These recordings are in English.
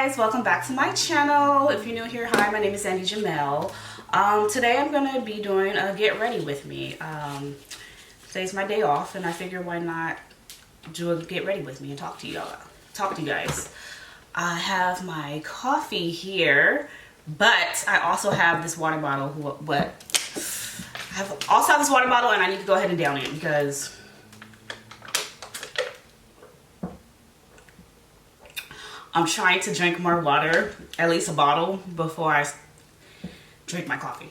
guys, welcome back to my channel. If you're new here, hi, my name is XandiiJamell. Today I'm gonna be doing a get ready with me. Today's my day off and I figured why not do a get ready with me and talk to you guys. I have my coffee here, but I also have this water bottle. I also have this water bottle and I need to go ahead and down it because I'm trying to drink more water, at least a bottle, before I drink my coffee.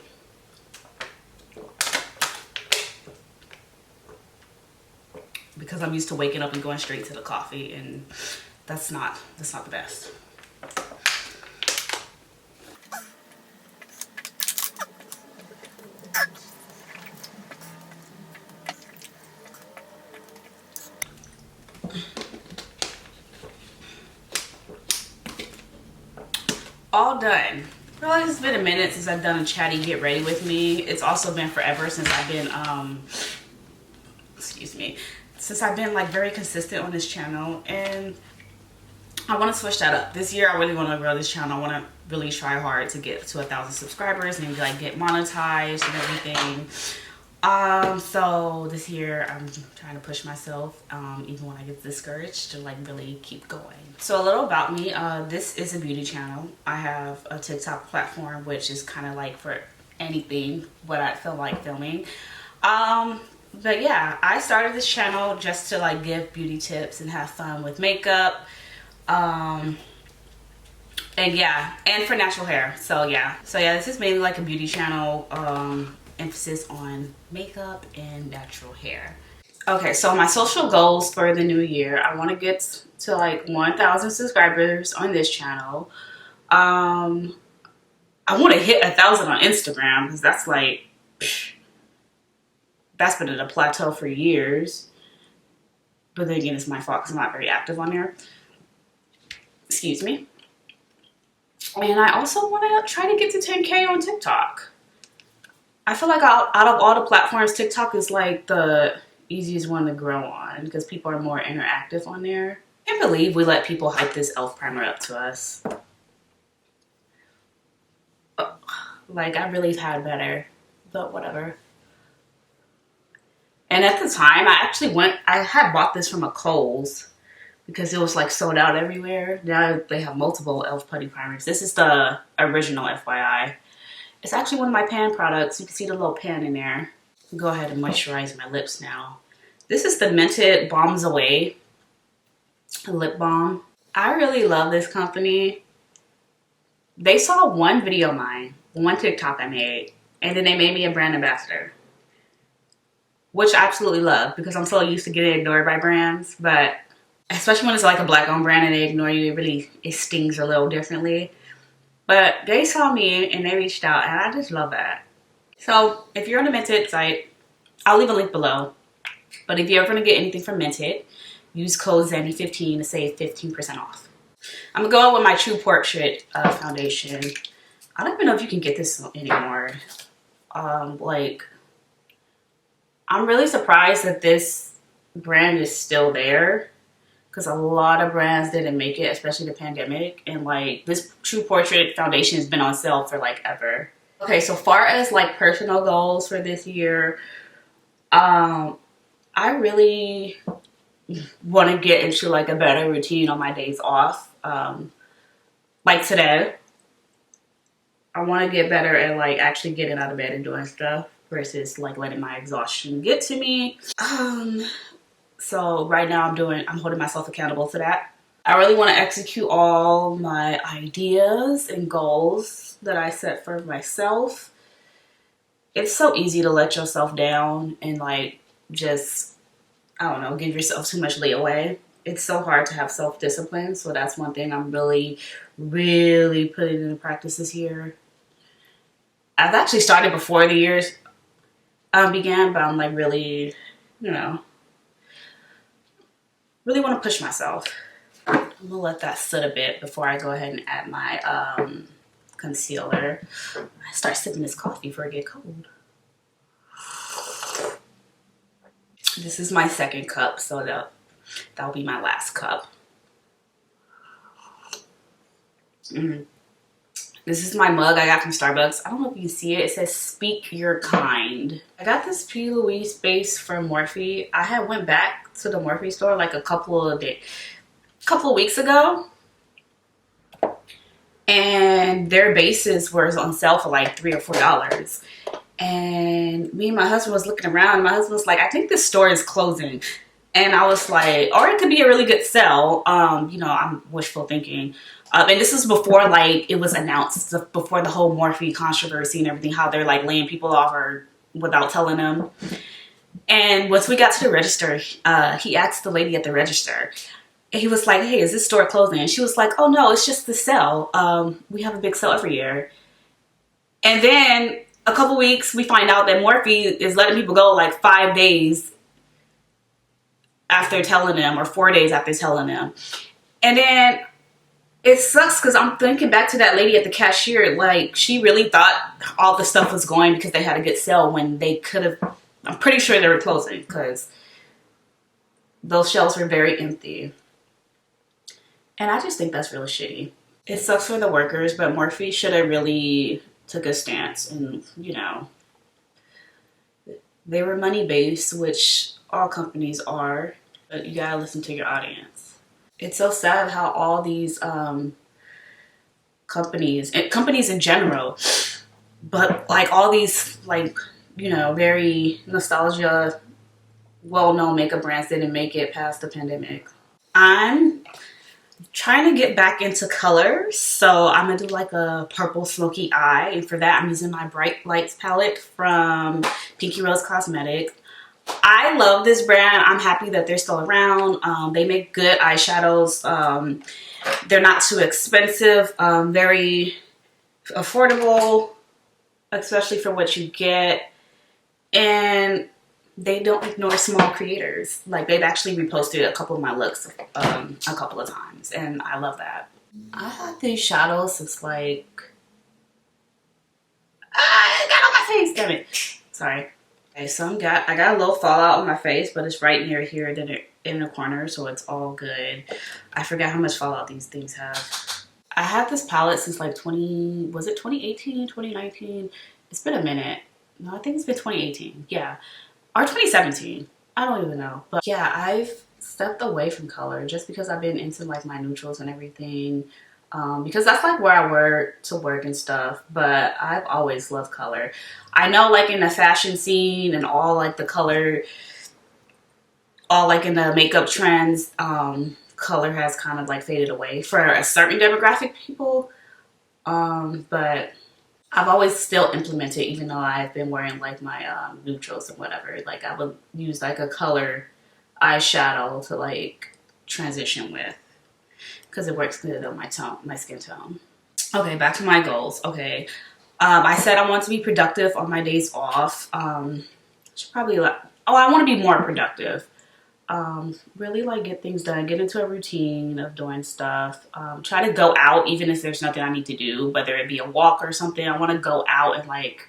Because I'm used to waking up and going straight to the coffee, and that's not the best. All done. I realize it's been a minute since I've done a chatty get ready with me. It's also been forever since I've been since I've been like very consistent on this channel, and I want to switch that up. This year I really want to grow this channel. I want to really try hard to get to 1,000 subscribers and like get monetized and everything. So this year I'm trying to push myself, even when I get discouraged, to like really keep going. So a little about me. This is a beauty channel. I have a TikTok platform, which is kind of like for anything what I feel like filming. But yeah, I started this channel just to like give beauty tips and have fun with makeup. And yeah, and for natural hair. So yeah, this is mainly like a beauty channel, emphasis on makeup and natural hair. Okay, so my social goals for the new year, I want to get to like 1,000 subscribers on this channel. I want to hit 1,000 on Instagram because that's like, that's been at a plateau for years. But then again, it's my fault because I'm not very active on there. Excuse me. And I also want to try to get to 10K on TikTok. I feel like out of all the platforms, TikTok is like the easiest one to grow on because people are more interactive on there. I can't believe we let people hype this e.l.f. primer up to us. Like, I really had better, but whatever. And at the time, I had bought this from a Kohl's because it was like sold out everywhere. Now they have multiple e.l.f. putty primers. This is the original, FYI. It's actually one of my pan products. You can see the little pan in there. Go ahead and moisturize my lips now. This is the Mented Bombs Away lip balm. I really love this company. They saw one video of mine, one TikTok I made, and then they made me a brand ambassador, which I absolutely love because I'm so used to getting ignored by brands. But especially when it's like a black-owned brand and they ignore you, it stings a little differently. But they saw me and they reached out, and I just love that. So if you're on the Mented site, I'll leave a link below. But if you're ever going to get anything from Mented, use code XandiiJ15 to save 15% off. I'm going to go out with my True Portrait foundation. I don't even know if you can get this anymore. Like, I'm really surprised that this brand is still there, because a lot of brands didn't make it, especially the pandemic. And like, this True Portrait foundation has been on sale for like ever. Okay, so far as like personal goals for this year, I really want to get into like a better routine on my days off. Like today, I want to get better at like actually getting out of bed and doing stuff versus like letting my exhaustion get to me. So right now I'm holding myself accountable to that. I really want to execute all my ideas and goals that I set for myself. It's so easy to let yourself down and like just, I don't know, give yourself too much leeway. It's so hard to have self-discipline. So that's one thing I'm really, really putting into practice this year. I've actually started before the years began, but I'm like really, you know, really want to push myself. I'm gonna let that sit a bit before I go ahead and add my concealer. I start sipping this coffee before it get cold. This is my second cup, so that'll be my last cup. Mm. This is my mug I got from Starbucks. I don't know if you can see it. It says "Speak Your Kind." I got this P. Louise base from Morphe. I had went back to the Morphe store like a couple of weeks ago, and their bases were on sale for like $3 or $4. And me and my husband was looking around. My husband was like, "I think this store is closing." And I was like, or it could be a really good sell. You know, I'm wishful thinking. And this is before like it was announced, before the whole Morphe controversy and everything, how they're like laying people off or without telling them. And once we got to the register, he asked the lady at the register. And he was like, "Hey, is this store closing?" And she was like, "Oh no, it's just the sale. We have a big sale every year." And then a couple weeks, we find out that Morphe is letting people go like 5 days after telling them, or 4 days after telling them. And then it sucks because I'm thinking back to that lady at the cashier. Like, she really thought all the stuff was going because they had a good sale when they could have. I'm pretty sure they were closing because those shelves were very empty. And I just think that's really shitty. It sucks for the workers, but Morphe should have really took a stance and, you know, they were money-based, which all companies are, but you gotta listen to your audience. It's so sad how all these companies in general, but like all these, like, you know, very nostalgia, well-known makeup brands didn't make it past the pandemic. I'm trying to get back into colors, so I'm gonna do like a purple smoky eye, and for that I'm using my Bright Lights palette from Mented Cosmetics. I love this brand. I'm happy that they're still around. They make good eyeshadows. They're not too expensive, very affordable, especially for what you get, and they don't ignore small creators. Like, they've actually reposted a couple of my looks a couple of times, and I love that. I had these shadows since like, I got on my face, damn it. Sorry. Okay, so I got a little fallout on my face, but it's right near here, then in the corner, so it's all good. I forgot how much fallout these things have. I had this palette since like 2018, 2019? It's been a minute. No, I think it's been 2018. Yeah. Or 2017. I don't even know. But yeah, I've stepped away from color just because I've been into like my neutrals and everything. Because that's like where I work to work and stuff. But I've always loved color. I know like in the fashion scene and all like the color, all like in the makeup trends, color has kind of like faded away for a certain demographic people. But I've always still implemented, even though I've been wearing like my neutrals and whatever. Like, I would use like a color eyeshadow to like transition with, because it works good on my skin tone. Okay, back to my goals. Okay, I said I want to be productive on my days off. Should probably I want to be more productive. Really like get things done, get into a routine of doing stuff, try to go out even if there's nothing I need to do, whether it be a walk or something. I want to go out and like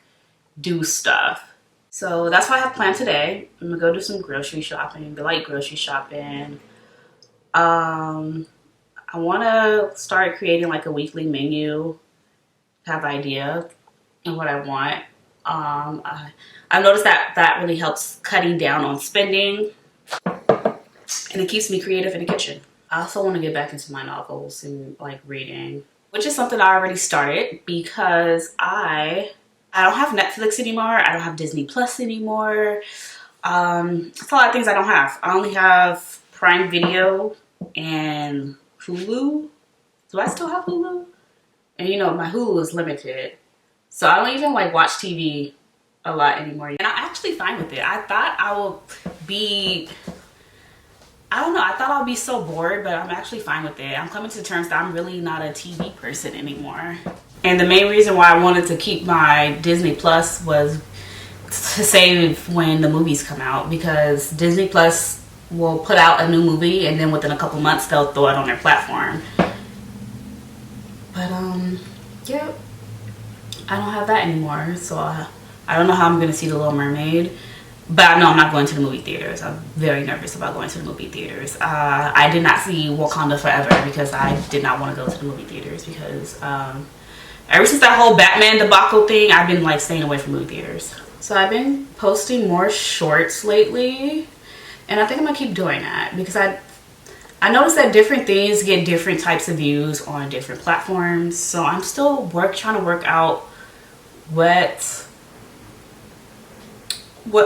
do stuff. So that's what I have planned today. I'm gonna go do some grocery shopping, the light grocery shopping. I want to start creating like a weekly menu, have idea and what I want. I've noticed that really helps cutting down on spending, and it keeps me creative in the kitchen. I also want to get back into my novels and like reading, which is something I already started because I don't have Netflix anymore. I don't have Disney Plus anymore. It's a lot of things I don't have. I only have Prime Video and Hulu. Do I still have Hulu? And you know, my Hulu is limited, so I don't even like watch TV a lot anymore. And I'm actually fine with it. I thought I will be, I don't know, I thought I'll be so bored, but I'm actually fine with it. I'm coming to terms that I'm really not a TV person anymore. And the main reason why I wanted to keep my Disney Plus was to save when the movies come out, because Disney Plus will put out a new movie and then within a couple months they'll throw it on their platform. But yeah, I don't have that anymore, so I don't know how I'm gonna see The Little Mermaid. But I know I'm not going to the movie theaters. I'm very nervous about going to the movie theaters. I did not see Wakanda Forever because I did not want to go to the movie theaters because ever since that whole Batman debacle thing, I've been like staying away from movie theaters. So I've been posting more shorts lately, and I think I'm gonna keep doing that because I noticed that different things get different types of views on different platforms. So I'm still trying to work out what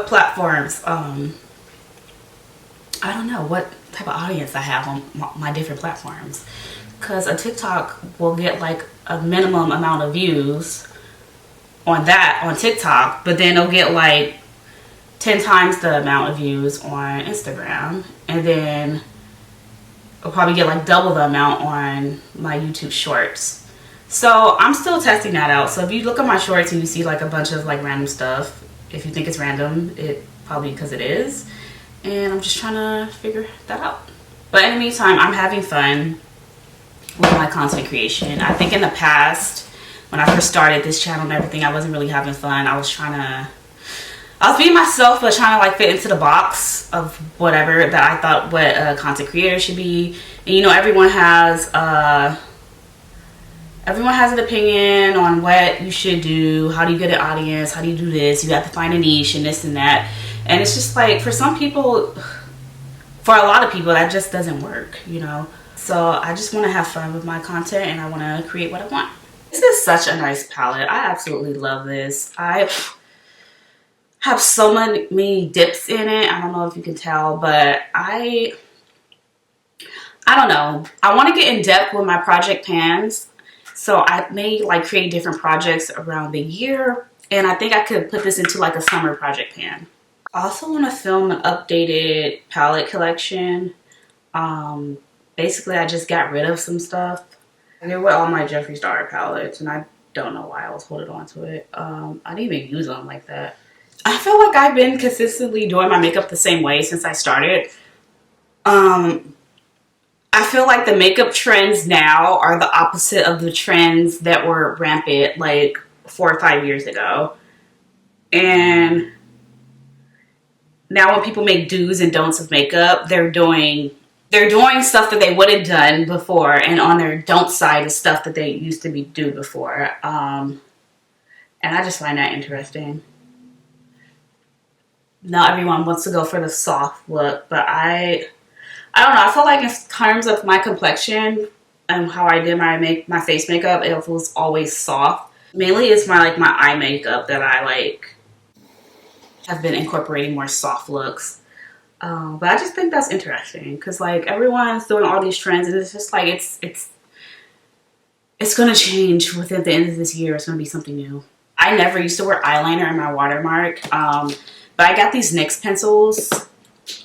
platforms, I don't know what type of audience I have on my different platforms, because a TikTok will get like a minimum amount of views on TikTok, but then it'll get like 10 times the amount of views on Instagram, and then it'll probably get like double the amount on my YouTube shorts. So I'm still testing that out. So if you look at my shorts and you see like a bunch of like random stuff, if you think it's random, it probably because it is. And I'm just trying to figure that out. But in the meantime, I'm having fun with my content creation. I think in the past, when I first started this channel and everything, I wasn't really having fun. I was being myself, but trying to like fit into the box of whatever that I thought what a content creator should be. And you know, everyone has an opinion on what you should do. How do you get an audience? How do you do this? You have to find a niche and this and that. And it's just like, for some people, for a lot of people, that just doesn't work, you know? So I just want to have fun with my content, and I want to create what I want. This is such a nice palette. I absolutely love this. I have so many dips in it. I don't know if you can tell, but I don't know. I want to get in depth with my project pans. So I may like create different projects around the year, and I think I could put this into like a summer project pan. I also want to film an updated palette collection. Basically I just got rid of some stuff. I did with all my Jeffree Star palettes, and I don't know why I was holding on to it. I didn't even use them like that. I feel like I've been consistently doing my makeup the same way since I started. I feel like the makeup trends now are the opposite of the trends that were rampant like 4 or 5 years ago. And now when people make do's and don'ts of makeup, they're doing stuff that they would have done before, and on their don't side is stuff that they used to do before. And I just find that interesting. Not everyone wants to go for the soft look, but I don't know. I feel like in terms of my complexion and how I did my face makeup, it was always soft. Mainly it's my eye makeup that I like have been incorporating more soft looks. But I just think that's interesting because like everyone's doing all these trends, and it's just like it's gonna change within the end of this year. It's gonna be something new. I never used to wear eyeliner in my watermark, but I got these NYX pencils.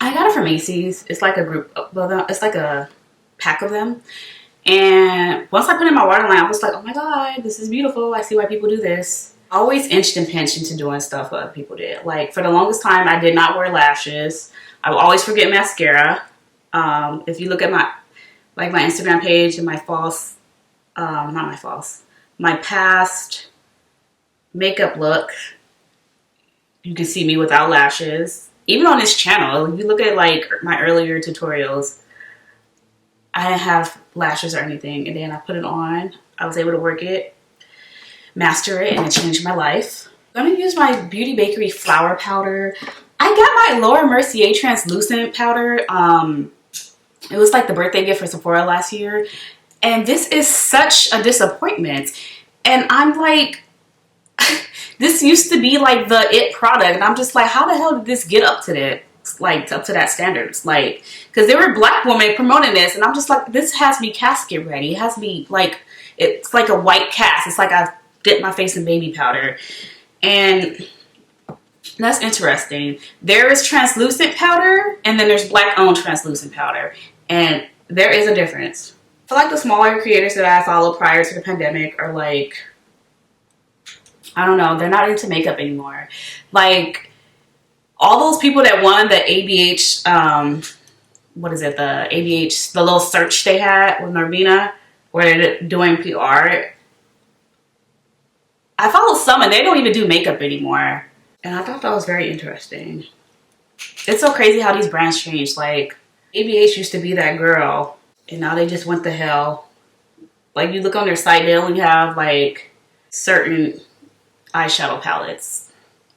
I got it from Macy's. It's like a group, well, it's like a pack of them. And once I put in my waterline, I was like, oh my god, this is beautiful. I see why people do this. I always inched and pinched into doing stuff other people did. Like for the longest time, I did not wear lashes. I would always forget mascara. If you look at my Instagram page and my past makeup look, you can see me without lashes. Even on this channel, if you look at like my earlier tutorials, I didn't have lashes or anything, and then I put it on. I was able to work it, master it, and it changed my life. I'm gonna use my Beauty Bakery flour powder. I got my Laura Mercier translucent powder. It was like the birthday gift for Sephora last year, and this is such a disappointment. And I'm like, this used to be like the it product, and I'm just like, how the hell did this get up to that? Like up to that standards, like, because there were black women promoting this, and I'm just like, this has me casket ready. It has to be like, it's like a white cast. It's like I dipped my face in baby powder, and that's interesting. There is translucent powder, and then there's black owned translucent powder, and there is a difference. I feel like the smaller creators that I followed prior to the pandemic are like, I don't know, they're not into makeup anymore. Like, all those people that won the ABH, the little search they had with Norvina, where they're doing PR. I follow some, and they don't even do makeup anymore. And I thought that was very interesting. It's so crazy how these brands change. Like, ABH used to be that girl, and now they just went to hell. Like, you look on their site, they only have like certain eyeshadow palettes.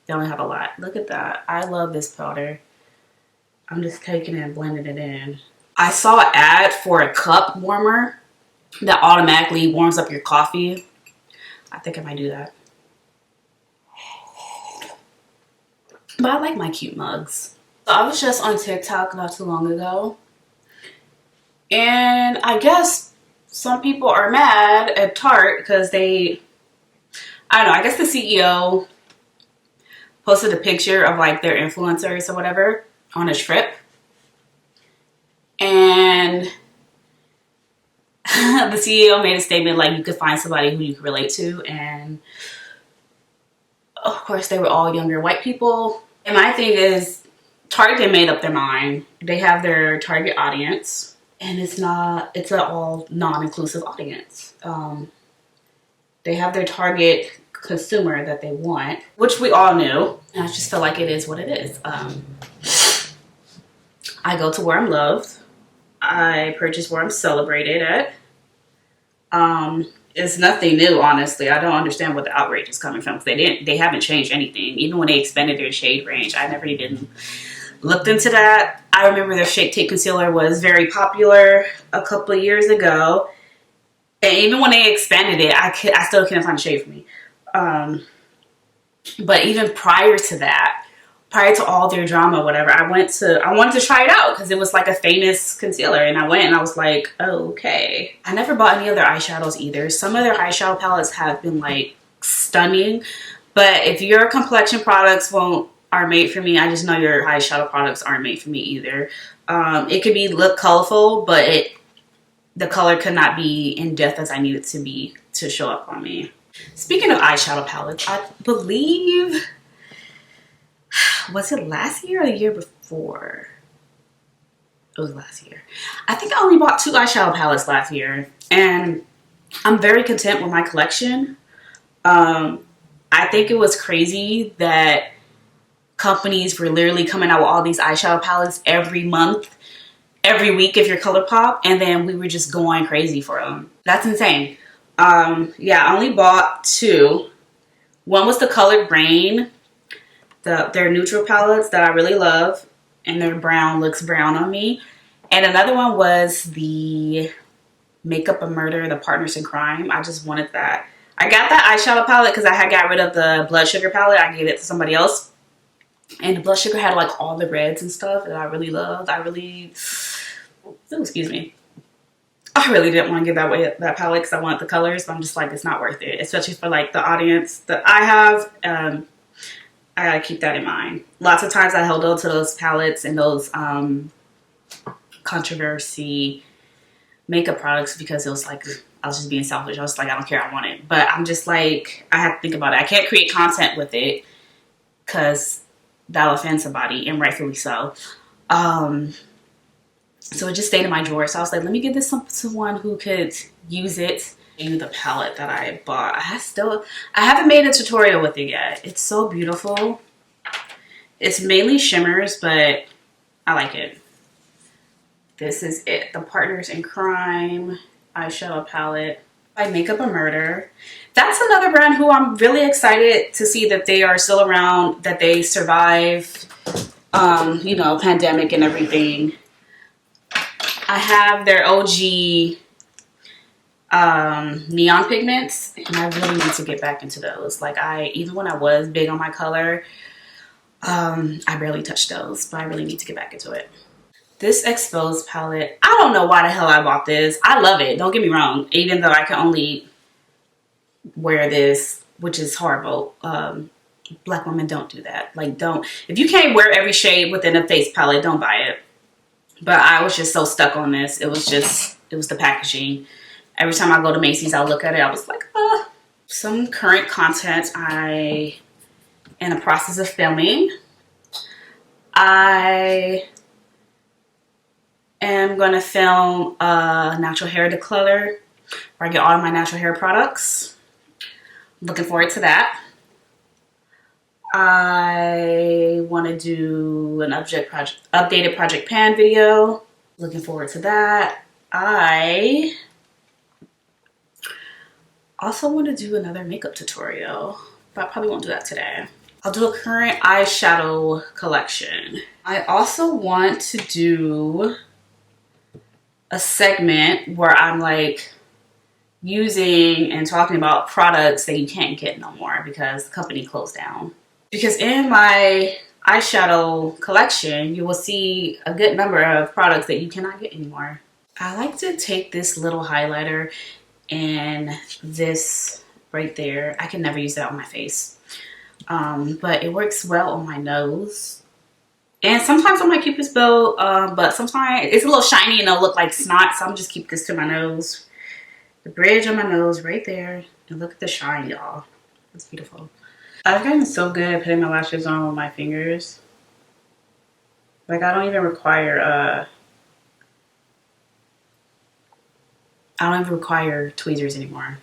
They only have a lot. Look at that. I love this powder. I'm just taking it and blending it in. I saw an ad for a cup warmer that automatically warms up your coffee. I think I might do that. But I like my cute mugs. So I was just on TikTok not too long ago. And I guess some people are mad at Tarte because they, I don't know, I guess the CEO posted a picture of like their influencers or whatever on a trip. And the CEO made a statement like you could find somebody who you could relate to. And of course, they were all younger white people. And my thing is, Target made up their mind. They have their target audience. And it's an all non-inclusive audience. They have their target consumer that they want, which we all knew. And I just feel like it is what it is. I go to where I'm loved. I purchase where I'm celebrated at. It's nothing new, honestly. I don't understand what the outrage is coming from. They haven't changed anything. Even when they expanded their shade range, I never even looked into that. I remember their Shake Tape Concealer was very popular a couple of years ago. And even when they expanded it, I still couldn't find a shade for me. But even prior to that, prior to all their drama, whatever, I wanted to try it out because it was like a famous concealer. And I went and I was like, oh, okay. I never bought any other eyeshadows either. Some of their eyeshadow palettes have been like stunning. But if your complexion products are made for me, I just know your eyeshadow products aren't made for me either. It could look colorful, but the color could not be in depth as I need it to be to show up on me. Speaking of eyeshadow palettes, I believe, was it last year or the year before? It was last year. I think I only bought 2 eyeshadow palettes last year, and I'm very content with my collection. I think it was crazy that companies were literally coming out with all these eyeshadow palettes every month, every week if you're ColourPop, and then we were just going crazy for them. That's insane. Yeah, I only bought 2. One was the Colored Rain, their neutral palettes that I really love, and their brown looks brown on me. And another one was the Makeup of Murder, the Partners in Crime. I just wanted that. I got that eyeshadow palette because I had got rid of the Blood Sugar palette. I gave it to somebody else. And the Blood Sugar had like all the reds and stuff that I really loved. Excuse me. I really didn't want to give that palette because I wanted the colors, but I'm just like, it's not worth it. Especially for like the audience that I have. I gotta keep that in mind. Lots of times I held on to those palettes and those controversy makeup products because it was like, I was just being selfish. I was like, I don't care, I want it. But I'm just like, I have to think about it. I can't create content with it because that'll offend somebody, and rightfully so. So it just stayed in my drawer. So I was like, let me give this to someone who could use it. And the palette that I bought, I haven't made a tutorial with it yet. It's so beautiful. It's mainly shimmers, but I like it. This is it, the Partners in Crime eyeshadow palette by Makeup of Murder. That's another brand who I'm really excited to see that they are still around, that they survived, you know, pandemic and everything. I have their OG neon pigments, and I really need to get back into those. Like, even when I was big on my color, I barely touched those, but I really need to get back into it. This Exposed palette, I don't know why the hell I bought this. I love it, don't get me wrong, even though I can only wear this, which is horrible. Black women, don't do that. Like, if you can't wear every shade within a face palette, don't buy it. But I was just so stuck on this. It was the packaging. Every time I go to Macy's, I'll look at it. I was like, Some current content in the process of filming. I am going to film a natural hair declutter where I get all of my natural hair products. Looking forward to that. I want to do an updated project pan video. Looking forward to that. I also want to do another makeup tutorial, but I probably won't do that today. I'll do a current eyeshadow collection. I also want to do a segment where I'm like using and talking about products that you can't get no more because the company closed down. Because in my eyeshadow collection, you will see a good number of products that you cannot get anymore. I like to take this little highlighter and this right there. I can never use that on my face. But it works well on my nose. And sometimes on my Cupid's bow, but sometimes it's a little shiny and it'll look like snot. So I'm just keep this to my nose. The bridge on my nose right there. And look at the shine, y'all. It's beautiful. I've gotten so good at putting my lashes on with my fingers. Like I don't even require tweezers anymore.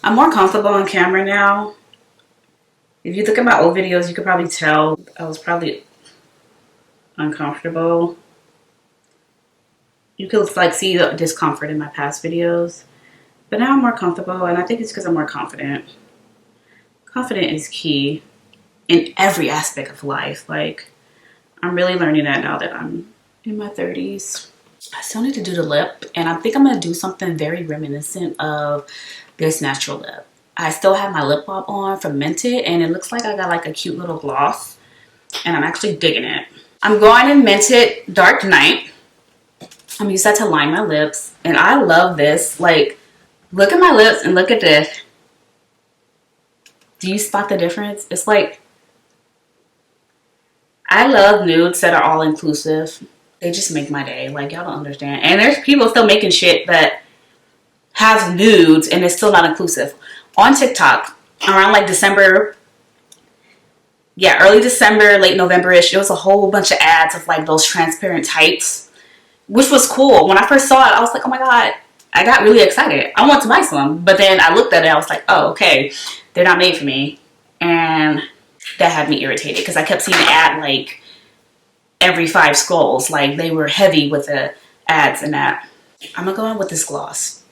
I'm more comfortable on camera now. If you look at my old videos, you could probably tell I was probably uncomfortable. You could like see the discomfort in my past videos. But now I'm more comfortable, and I think it's because I'm more confident. Confident is key in every aspect of life. Like, I'm really learning that now that I'm in my 30s. I still need to do the lip, and I think I'm going to do something very reminiscent of this natural lip. I still have my lip balm on from Mented, and it looks like I got like a cute little gloss, and I'm actually digging it. I'm going in Mented Dark Night. I'm going to use that to line my lips, and I love this. Like, look at my lips and look at this. Do you spot the difference? It's like, I love nudes that are all inclusive. They just make my day. Like, y'all don't understand. And there's people still making shit that has nudes and it's still not inclusive. On TikTok, around like December, yeah, early December, late November-ish, there was a whole bunch of ads of like those transparent tights, which was cool. When I first saw it, I was like, oh my God, I got really excited. I want to buy some. But then I looked at it, I was like, oh, okay, they're not made for me. And that had me irritated because I kept seeing the ad like every 5 scrolls. Like they were heavy with the ads and that. I'm gonna go in with this gloss.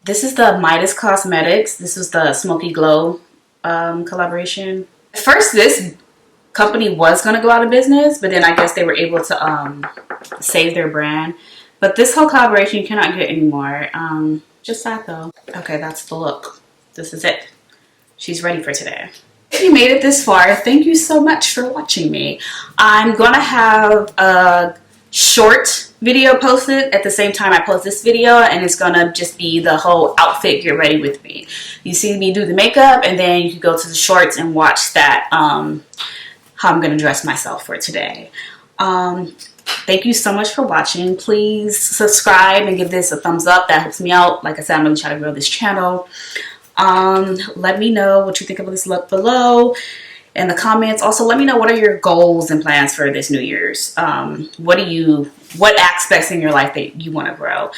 This is the Mented Cosmetics. This is the Smoky Glow collaboration. At first, this company was gonna go out of business, but then I guess they were able to save their brand. But this whole collaboration you cannot get anymore. Just sad though. Okay, that's the look. This is it. She's ready for today. If you made it this far, thank you so much for watching me. I'm gonna have a short video posted at the same time I post this video, and it's gonna just be the whole outfit get ready with me. You see me do the makeup, and then you can go to the shorts and watch that how I'm gonna dress myself for today. Thank you so much for watching. Please subscribe and give this a thumbs up. That helps me out. Like I said, I'm really trying to grow this channel. Let me know what you think about this look below in the comments. Also, let me know what are your goals and plans for this New Year's. What aspects in your life that you want to grow?